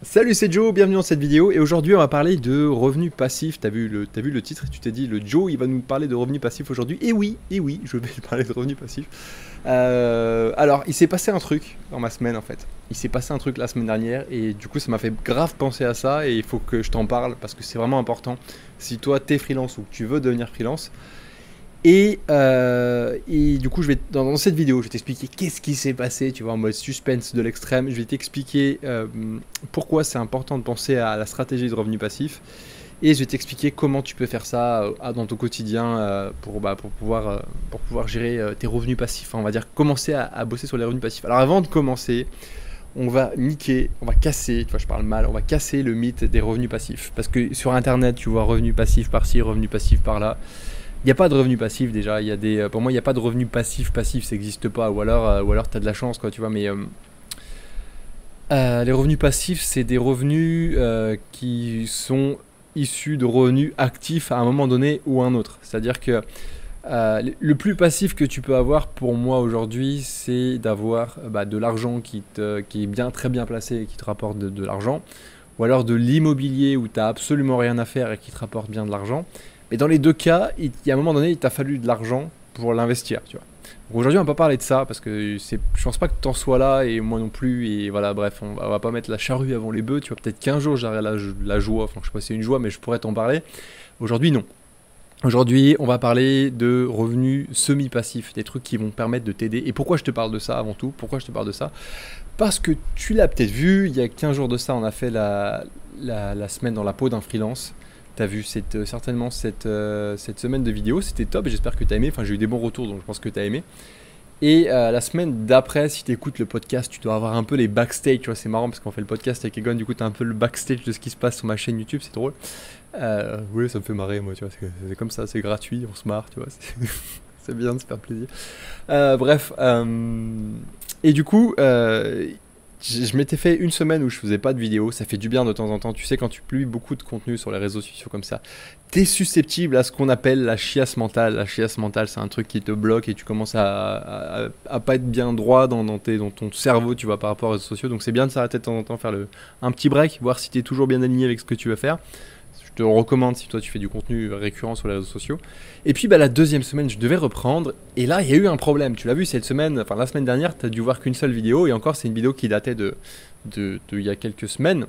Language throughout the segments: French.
Salut, c'est Joe, bienvenue dans cette vidéo et aujourd'hui on va parler de revenus passifs. T'as vu le titre et tu t'es dit le Joe il va nous parler de revenus passifs aujourd'hui. Et oui, je vais parler de revenus passifs. Alors il s'est passé un truc dans ma semaine en fait. Il s'est passé un truc la semaine dernière et du coup ça m'a fait grave penser à ça et il faut que je t'en parle parce que c'est vraiment important. Si toi t'es freelance ou que tu veux devenir freelance. Et du coup, dans cette vidéo, je vais t'expliquer qu'est-ce qui s'est passé, tu vois, en mode suspense de l'extrême. Je vais t'expliquer pourquoi c'est important de penser à la stratégie de revenu passif. Et je vais t'expliquer comment tu peux faire ça dans ton quotidien pour pouvoir gérer tes revenus passifs. Enfin, on va dire commencer à bosser sur les revenus passifs. Alors avant de commencer, on va casser, tu vois, je parle mal, on va casser le mythe des revenus passifs. Parce que sur Internet, tu vois revenus passifs par-ci, revenus passifs par-là. Il n'y a pas de revenus passifs déjà, pour moi il n'y a pas de revenus passifs, ça n'existe pas, ou alors tu as de la chance quoi, tu vois, mais les revenus passifs c'est des revenus qui sont issus de revenus actifs à un moment donné ou à un autre. C'est-à-dire que le plus passif que tu peux avoir pour moi aujourd'hui c'est d'avoir de l'argent qui est bien, très bien placé et qui te rapporte de l'argent, ou alors de l'immobilier où tu n'as absolument rien à faire et qui te rapporte bien de l'argent. Mais dans les deux cas, il y a un moment donné, il t'a fallu de l'argent pour l'investir, tu vois. Aujourd'hui, on va pas parler de ça parce que je pense pas que tu en sois là et moi non plus. Et voilà, bref, on va pas mettre la charrue avant les bœufs. Tu vois, peut-être qu'un jour j'aurai la joie. Enfin, je sais pas si c'est une joie, mais je pourrais t'en parler. Aujourd'hui, non. Aujourd'hui, on va parler de revenus semi-passifs, des trucs qui vont permettre de t'aider. Et pourquoi je te parle de ça avant tout? Pourquoi je te parle de ça? Parce que tu l'as peut-être vu, il y a 15 jours de ça, on a fait la semaine dans la peau d'un freelance. Tu as vu certainement cette semaine de vidéo, c'était top et j'espère que tu as aimé. Enfin, j'ai eu des bons retours donc je pense que tu as aimé. Et la semaine d'après, si tu écoutes le podcast, tu dois avoir un peu les backstage. Tu vois, c'est marrant parce qu'on fait le podcast avec Egon, du coup, tu as un peu le backstage de ce qui se passe sur ma chaîne YouTube, c'est drôle. Oui, ça me fait marrer, moi, tu vois, c'est comme ça, c'est gratuit, on se marre, tu vois, c'est bien de se faire plaisir. Bref, et du coup, je m'étais fait une semaine où je faisais pas de vidéo, ça fait du bien de temps en temps. Tu sais, quand tu publies beaucoup de contenu sur les réseaux sociaux comme ça, t'es susceptible à ce qu'on appelle la chiasse mentale. La chiasse mentale, c'est un truc qui te bloque et tu commences à pas être bien droit dans ton cerveau, tu vois, par rapport aux réseaux sociaux. Donc c'est bien de s'arrêter de temps en temps, faire un petit break, voir si t'es toujours bien aligné avec ce que tu veux faire. Je te recommande si toi tu fais du contenu récurrent sur les réseaux sociaux. Et puis la deuxième semaine, je devais reprendre. Et là, il y a eu un problème. Tu l'as vu cette semaine, enfin la semaine dernière, tu as dû voir qu'une seule vidéo. Et encore, c'est une vidéo qui datait de il y a quelques semaines.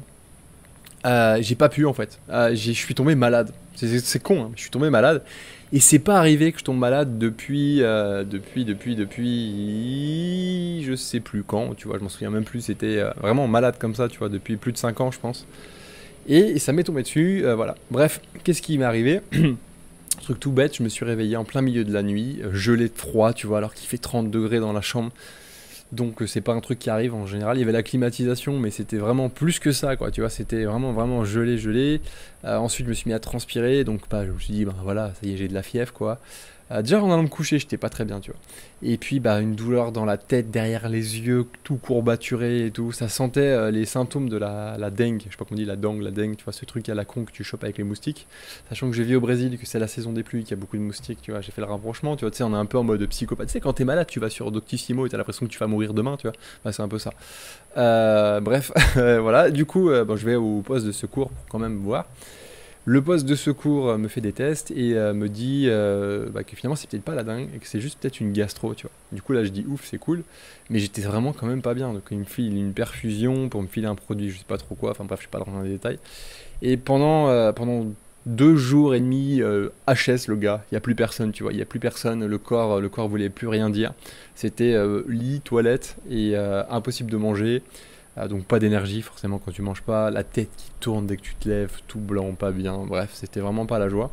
J'ai pas pu en fait. Je suis tombé malade. C'est con, hein, je suis tombé malade. Et c'est pas arrivé que je tombe malade depuis je sais plus quand, tu vois, je m'en souviens même plus. C'était vraiment malade comme ça, tu vois, depuis plus de 5 ans, je pense. Et ça m'est tombé dessus, voilà. Bref, qu'est-ce qui m'est arrivé? Truc tout bête, je me suis réveillé en plein milieu de la nuit, gelé de froid, tu vois, alors qu'il fait 30 degrés dans la chambre. Donc c'est pas un truc qui arrive en général. Il y avait la climatisation, mais c'était vraiment plus que ça, quoi. Tu vois, c'était vraiment gelé. Ensuite, je me suis mis à transpirer, donc je me suis dit, voilà, ça y est, j'ai de la fièvre, quoi. Déjà en allant me coucher, j'étais pas très bien, tu vois. Et puis une douleur dans la tête, derrière les yeux, tout courbaturé et tout. Ça sentait les symptômes de la dengue. Je sais pas comment on dit, la dengue, tu vois, ce truc à la con que tu chopes avec les moustiques. Sachant que je vis au Brésil, que c'est la saison des pluies, qu'il y a beaucoup de moustiques, tu vois. J'ai fait le rapprochement, tu vois. Tu sais, on est un peu en mode psychopathe. Tu sais, quand t'es malade, tu vas sur Doctissimo et t'as l'impression que tu vas mourir demain, tu vois. C'est un peu ça. Bref, voilà. Du coup, je vais au poste de secours pour quand même voir. Le poste de secours me fait des tests et me dit que finalement c'est peut-être pas la dingue et que c'est juste peut-être une gastro, tu vois. Du coup là je dis ouf, c'est cool, mais j'étais vraiment quand même pas bien. Donc il me file une perfusion pour me filer un produit, je sais pas trop quoi, enfin bref, je sais pas dans les détails. Et pendant 2 jours et demi, HS le gars, il y a plus personne, tu vois, il y a plus personne, le corps voulait plus rien dire. C'était lit, toilette et impossible de manger. Donc pas d'énergie forcément quand tu manges pas, la tête qui tourne dès que tu te lèves, tout blanc, pas bien, bref, c'était vraiment pas la joie.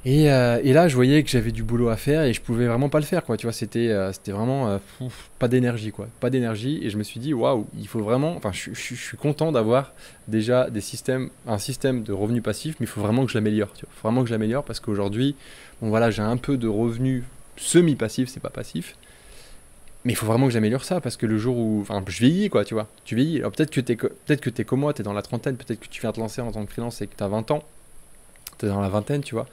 Et là, je voyais que j'avais du boulot à faire et je pouvais vraiment pas le faire, quoi. Tu vois, c'était vraiment pas d'énergie, quoi, pas d'énergie. Et je me suis dit, waouh, il faut vraiment. Enfin, je suis content d'avoir déjà un système de revenus passifs, mais il faut vraiment que je l'améliore. Tu vois, faut vraiment que je l'améliore parce qu'aujourd'hui, bon voilà, j'ai un peu de revenus semi-passifs, c'est pas passif. Mais il faut vraiment que j'améliore ça parce que le jour où. Enfin, je vieillis, quoi, tu vois. Tu vieillis. Alors peut-être que t'es comme moi, t'es dans la trentaine, peut-être que tu viens te lancer en tant que freelance et que t'as 20 ans. T'es dans la vingtaine, tu vois.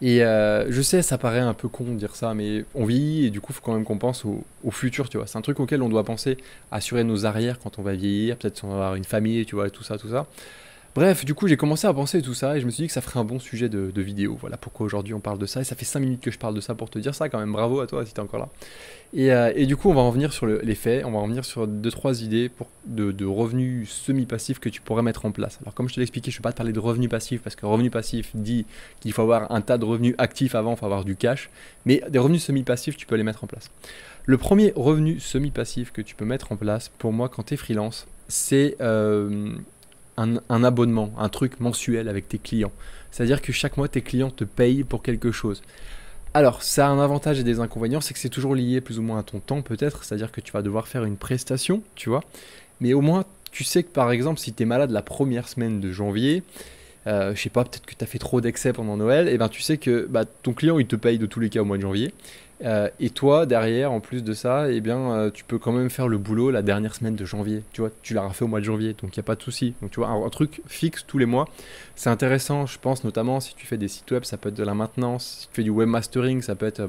Et je sais, ça paraît un peu con de dire ça, mais on vieillit et du coup, il faut quand même qu'on pense au futur, tu vois. C'est un truc auquel on doit penser, assurer nos arrières quand on va vieillir, peut-être si on va avoir une famille, tu vois, et tout ça, tout ça. Bref, du coup, j'ai commencé à penser tout ça et je me suis dit que ça ferait un bon sujet de vidéo. Voilà pourquoi aujourd'hui on parle de ça. Et ça fait 5 minutes que je parle de ça pour te dire ça, quand même. Bravo à toi si t'es encore là. Et du coup, on va en venir sur les faits, on va en venir sur deux trois idées de revenus semi-passifs que tu pourrais mettre en place. Alors, comme je te l'ai expliqué, je ne vais pas te parler de revenus passifs parce que revenu passif dit qu'il faut avoir un tas de revenus actifs avant, il faut avoir du cash. Mais des revenus semi-passifs, tu peux les mettre en place. Le premier revenu semi-passif que tu peux mettre en place, pour moi, quand tu es freelance, c'est un abonnement, un truc mensuel avec tes clients. C'est-à-dire que chaque mois, tes clients te payent pour quelque chose. Alors, ça a un avantage et des inconvénients, c'est que c'est toujours lié plus ou moins à ton temps peut-être, c'est-à-dire que tu vas devoir faire une prestation, tu vois. Mais au moins, tu sais que par exemple, si tu es malade la première semaine de janvier, je sais pas, peut-être que tu as fait trop d'excès pendant Noël, et ben tu sais que bah, ton client il te paye de tous les cas au mois de janvier. Et toi, derrière, en plus de ça, eh bien, tu peux quand même faire le boulot la dernière semaine de janvier. Tu vois, tu l'auras fait au mois de janvier, donc il n'y a pas de souci. Donc, tu vois, un truc fixe tous les mois, c'est intéressant, je pense, notamment si tu fais des sites web, ça peut être de la maintenance. Si tu fais du webmastering, ça peut être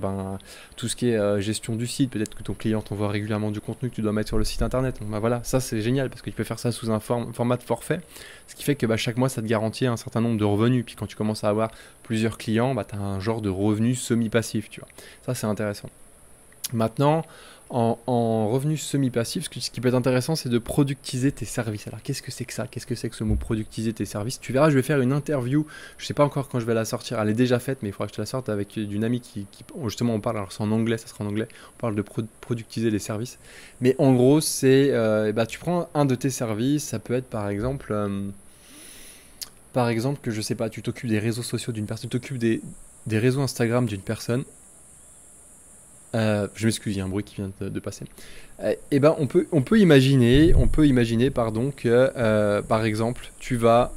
tout ce qui est gestion du site. Peut-être que ton client t'envoie régulièrement du contenu que tu dois mettre sur le site internet. Donc, bah, voilà, ça c'est génial parce que tu peux faire ça sous un format de forfait. Ce qui fait que bah, chaque mois, ça te garantit un certain nombre de revenus. Puis quand tu commences à avoir plusieurs clients, bah, tu as un genre de revenu semi-passif, tu vois. Ça, c'est intéressant. Maintenant, en revenu semi-passif, ce qui peut être intéressant, c'est de productiser tes services. Alors, qu'est-ce que c'est que ça? Qu'est-ce que c'est que ce mot productiser tes services? Tu verras, je vais faire une interview. Je ne sais pas encore quand je vais la sortir. Elle est déjà faite, mais il faudra que je te la sorte avec d'une amie qui justement, on parle. Alors, c'est en anglais, ça sera en anglais. On parle de productiser les services. Mais en gros, c'est bah, tu prends un de tes services. Ça peut être par exemple, que je sais pas, tu t'occupes des réseaux sociaux d'une personne, tu t'occupes des réseaux Instagram d'une personne. Je m'excuse, il y a un bruit qui vient de passer. Et ben, on peut imaginer, pardon, que par exemple, tu vas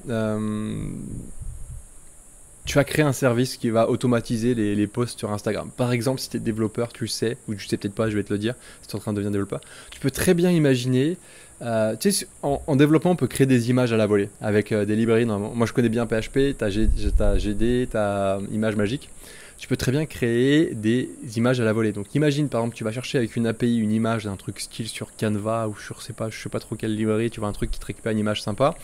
créer un service qui va automatiser les posts sur Instagram. Par exemple, si tu es développeur, tu le sais, ou tu sais peut-être pas, je vais te le dire, si tu es en train de devenir développeur, tu peux très bien imaginer, tu sais, en développement, on peut créer des images à la volée avec des librairies. Moi, je connais bien PHP, tu as GD, tu as Image Magique. Tu peux très bien créer des images à la volée. Donc imagine par exemple tu vas chercher avec une API une image d'un truc style sur Canva ou sur je sais pas trop quelle librairie, tu vois un truc qui te récupère une image sympa.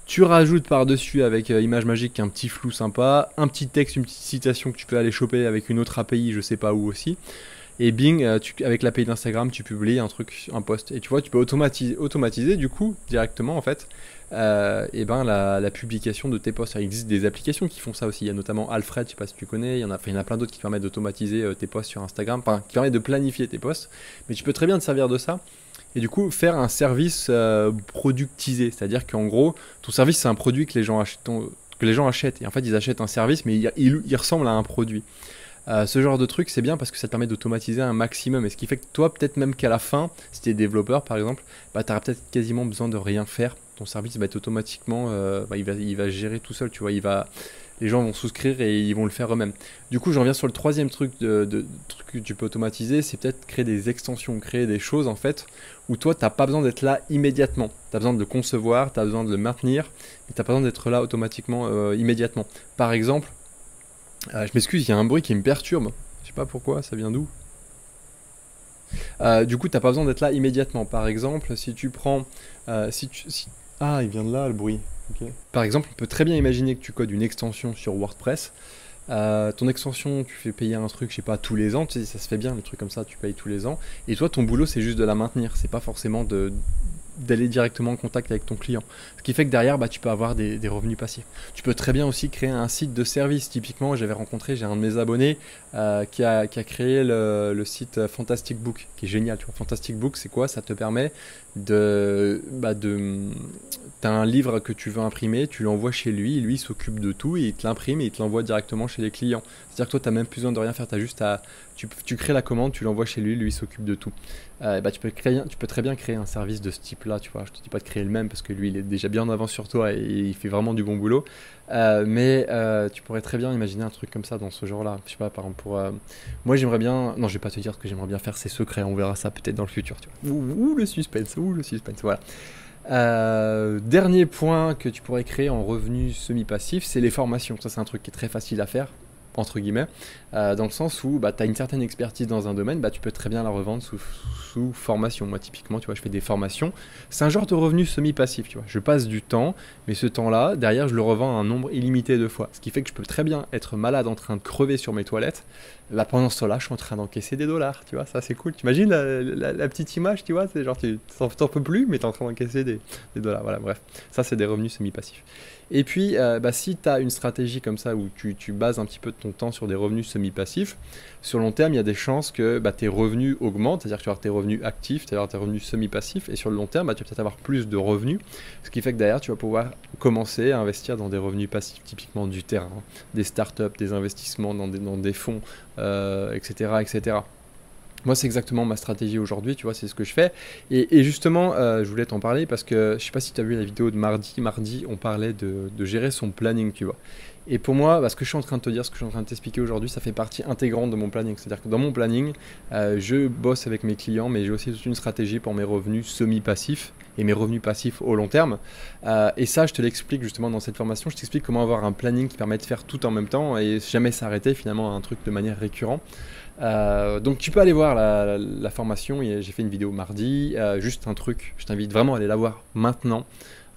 Tu rajoutes par-dessus avec Image Magique un petit flou sympa, un petit texte, une petite citation que tu peux aller choper avec une autre API, je sais pas où aussi. Et bing, avec l'API d'Instagram, tu publies un post. Et tu vois, tu peux automatiser du coup directement en fait et ben la publication de tes posts. Il existe des applications qui font ça aussi. Il y a notamment Alfred, je sais pas si tu connais. Il y en a plein d'autres qui permettent d'automatiser tes posts sur Instagram, enfin qui permettent de planifier tes posts. Mais tu peux très bien te servir de ça. Et du coup, faire un service productisé. C'est-à-dire qu'en gros, ton service, c'est un produit que les gens achètent. Et en fait, ils achètent un service, mais il ressemble à un produit. Ce genre de truc, c'est bien parce que ça te permet d'automatiser un maximum. Et ce qui fait que toi, peut-être même qu'à la fin, si tu es développeur par exemple, bah, tu auras peut-être quasiment besoin de rien faire. Ton service va être automatiquement, il va gérer tout seul. Tu vois, les gens vont souscrire et ils vont le faire eux-mêmes. Du coup, je reviens sur le troisième truc, truc que tu peux automatiser, c'est peut-être créer des extensions, créer des choses en fait, où toi, tu n'as pas besoin d'être là immédiatement. Tu as besoin de le concevoir, tu as besoin de le maintenir, mais tu n'as pas besoin d'être là automatiquement, immédiatement. Par exemple, je m'excuse, il y a un bruit qui me perturbe. Je sais pas pourquoi, ça vient d'où. Du coup, t'as pas besoin d'être là immédiatement. Par exemple, si tu prends, ah, il vient de là le bruit. Ok. Par exemple, on peut très bien imaginer que tu codes une extension sur WordPress. Ton extension, tu fais payer un truc, je sais pas, tous les ans. Tu sais, ça se fait bien, les trucs comme ça, tu payes tous les ans. Et toi, ton boulot, c'est juste de la maintenir. C'est pas forcément d'aller directement en contact avec ton client. Ce qui fait que derrière, bah, tu peux avoir des revenus passifs. Tu peux très bien aussi créer un site de service. Typiquement, j'ai un de mes abonnés qui a créé le site Fantastic Book, qui est génial. Tu vois, Fantastic Book, c'est quoi? Ça te permet t'as un livre que tu veux imprimer, tu l'envoies chez lui, lui il s'occupe de tout et il te l'imprime et il te l'envoie directement chez les clients. C'est-à-dire que toi, tu n'as même plus besoin de rien faire, tu crées la commande, tu l'envoies chez lui, lui il s'occupe de tout. Tu peux très bien créer un service de ce type-là, tu vois. Je te dis pas de créer le même parce que lui il est déjà bien en avance sur toi et il fait vraiment du bon boulot. Mais tu pourrais très bien imaginer un truc comme ça dans ce genre-là. Je sais pas, par exemple moi j'aimerais bien, non je vais pas te dire ce que j'aimerais bien faire, c'est secret, on verra ça peut-être dans le futur. Tu vois. Ouh, le suspense, voilà. Dernier point que tu pourrais créer en revenu semi-passif, c'est les formations. Ça, c'est un truc qui est très facile à faire. entre guillemets, dans le sens où tu as une certaine expertise dans un domaine, tu peux très bien la revendre sous formation. Moi, typiquement, tu vois, je fais des formations. C'est un genre de revenu semi-passif, tu vois. Je passe du temps, mais ce temps-là, derrière, je le revends un nombre illimité de fois. Ce qui fait que je peux très bien être malade en train de crever sur mes toilettes. Là, pendant ce temps-là, je suis en train d'encaisser des dollars, tu vois. Ça, c'est cool. T'imagines la petite image, tu vois. C'est genre, tu t'en peux plus, mais tu es en train d'encaisser des dollars. Voilà, bref. Ça, c'est des revenus semi-passifs. Et puis, si tu as une stratégie comme ça où tu bases un petit peu de ton temps sur des revenus semi-passifs, sur le long terme, il y a des chances que tes revenus augmentent, c'est-à-dire que tu vas avoir tes revenus actifs, tu vas avoir tes revenus semi-passifs, et sur le long terme, tu vas peut-être avoir plus de revenus, ce qui fait que derrière, tu vas pouvoir commencer à investir dans des revenus passifs, typiquement du terrain, des startups, des investissements dans des fonds, etc., etc. Moi, c'est exactement ma stratégie aujourd'hui, tu vois, c'est ce que je fais. Et justement, je voulais t'en parler parce que je sais pas si tu as vu la vidéo de mardi. Mardi, on parlait de gérer son planning, tu vois. Et pour moi, ce que je suis en train de te dire, ce que je suis en train de t'expliquer aujourd'hui, ça fait partie intégrante de mon planning. C'est-à-dire que dans mon planning, je bosse avec mes clients, mais j'ai aussi toute une stratégie pour mes revenus semi-passifs et mes revenus passifs au long terme. Et ça, je te l'explique justement dans cette formation. Je t'explique comment avoir un planning qui permet de faire tout en même temps et jamais s'arrêter finalement à un truc de manière récurrente. Donc tu peux aller voir la formation, j'ai fait une vidéo mardi, juste un truc, je t'invite vraiment à aller la voir maintenant,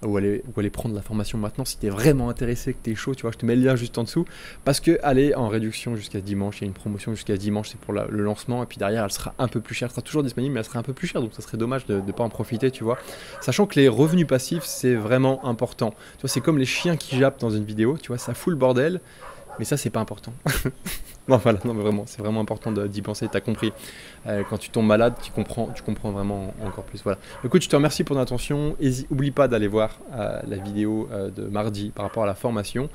ou aller prendre la formation maintenant si tu es vraiment intéressé, que tu es chaud, tu vois, je te mets le lien juste en dessous, parce qu'elle est en réduction jusqu'à dimanche, il y a une promotion jusqu'à dimanche, c'est pour le lancement, et puis derrière elle sera un peu plus chère, elle sera toujours disponible, mais elle sera un peu plus chère, donc ça serait dommage de ne pas en profiter, tu vois, sachant que les revenus passifs c'est vraiment important, tu vois, c'est comme les chiens qui jappent dans une vidéo, tu vois, ça fout le bordel, mais ça c'est pas important. Non, voilà, non, mais vraiment, c'est vraiment important d'y penser, t'as compris. Quand tu tombes malade, tu comprends vraiment encore plus. Voilà. Écoute, je te remercie pour ton attention. Oublie pas d'aller voir la vidéo de mardi par rapport à la formation.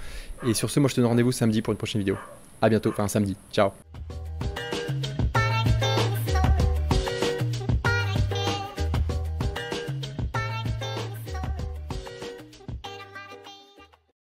Et sur ce, moi, je te donne rendez-vous samedi pour une prochaine vidéo. À bientôt, enfin samedi. Ciao.